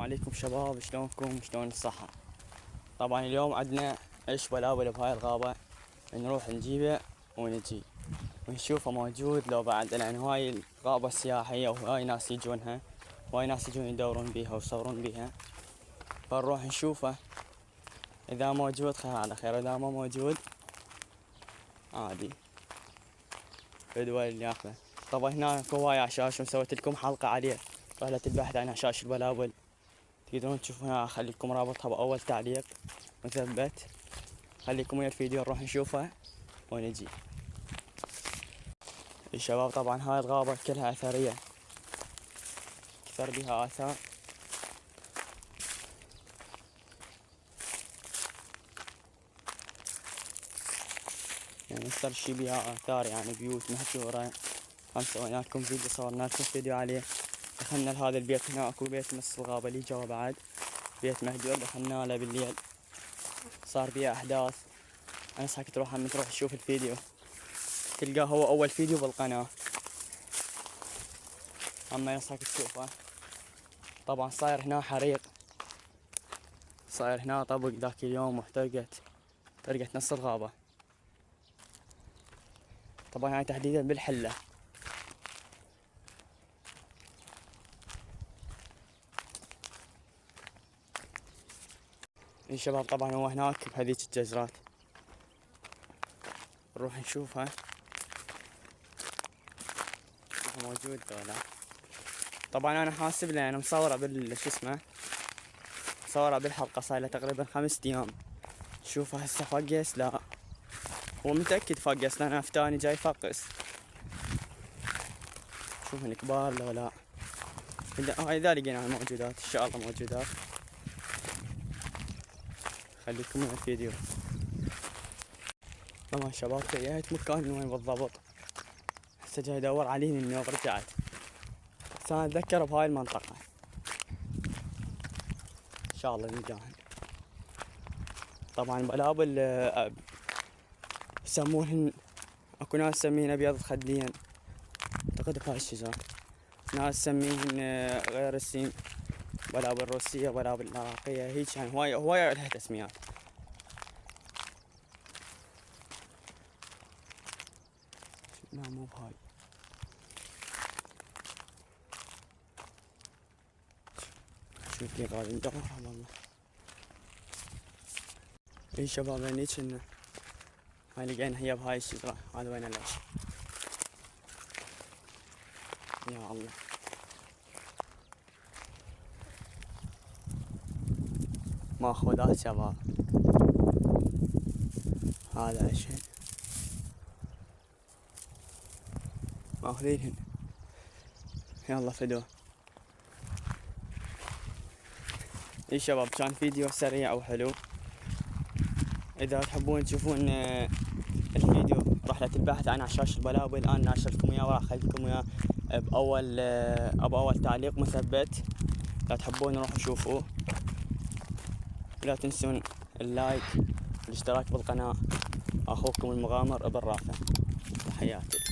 عليكم شباب، شلونكم؟ شلون الصحة؟ طبعا اليوم عندنا عيش بلابل بهاي الغابة، نروح نجيبه ونجي ونشوفه موجود لو بعد، لأن هاي الغابة سياحية وهاي ناس يجونها، وهاي ناس يجون يدورون بيها ويصورون بيها، فنروح نشوفه. إذا موجود خير على خير، إذا ما موجود عادي بدول اللي ياخذه. طبعا هنا هواي عشاش وسويت لكم حلقة عليه، رحلة البحث عن عشاش البلابل، تقدرون تشوفونها. اخلي لكم رابطها باول تعليق مثبت. خليكم ويا الفيديو نروح نشوفها ونجي. الشباب طبعا هاي الغابة كلها اثرية، كثر بها اثار. يعني اكثر شي بها اثار، يعني بيوت مهجورة. هم سوينا لكم فيديو، صورنا لكم فيديو عليه. دخلنا لهذا البيت هنا، اكو بيت نص الغابة اللي جوا بعد بيت مهجور، دخلنا له بالليل صار بيه احداث. انصحك تروح تشوف الفيديو، تلقاه هو اول فيديو بالقناة، اما ينصحك تشوفه. طبعا صاير هنا حريق، صاير هنا طبق ذاك اليوم، واحترقت نص الغابة. طبعا هاي تحديدا بالحلة. الشباب طبعا هو هناك بهذيك الجزرات، نروح نشوفها موجود ولا. طبعا انا حاسب لي انا مصوره مصوره بالحلقة، صار له تقريبا 5 ايام. شوفه هسه فقس، لا هو متأكد فقس، لأن افتاني جاي فقس. شوف الكبار لو لا. إذا لقينا موجودات إن شاء الله موجودات. خليكم من الفيديو. طبعا شباب تيهت مكان وين بالضبط، هسه جاي ادور عليه من يوم رجعت، بس انا اتذكر بهاي المنطقة ان شاء الله نلقاهن. طبعا بلابل يسمونهن، اكو ناس تسميهن ابيض الخدين، اعتقد بهاي الشجرة. ناس تسميهن غير السين، بلابل روسية، بلابل العراقية، هيك يعني هواية لها تسميات. لا مو بهاي، شوف لي غادي ندورها والله. اي شباب هني كنا هاي لقينا هي بهاي الشجرة. هذا وين العيش؟ يا الله، ماخذات شباب، هذا عيشهن ماخذينهن. يلا فدوه. اي شباب كان فيديو سريع وحلو. اذا تحبون تشوفون الفيديو رحلة البحث عن عشاش البلابل، انا ناشر لكم اياه وراح اخليكم اياه باول تعليق مثبت. لا تحبون روحوا شوفوه. لا تنسون اللايك والاشتراك بالقناة. اخوكم المغامر ابن رافع، تحياتي.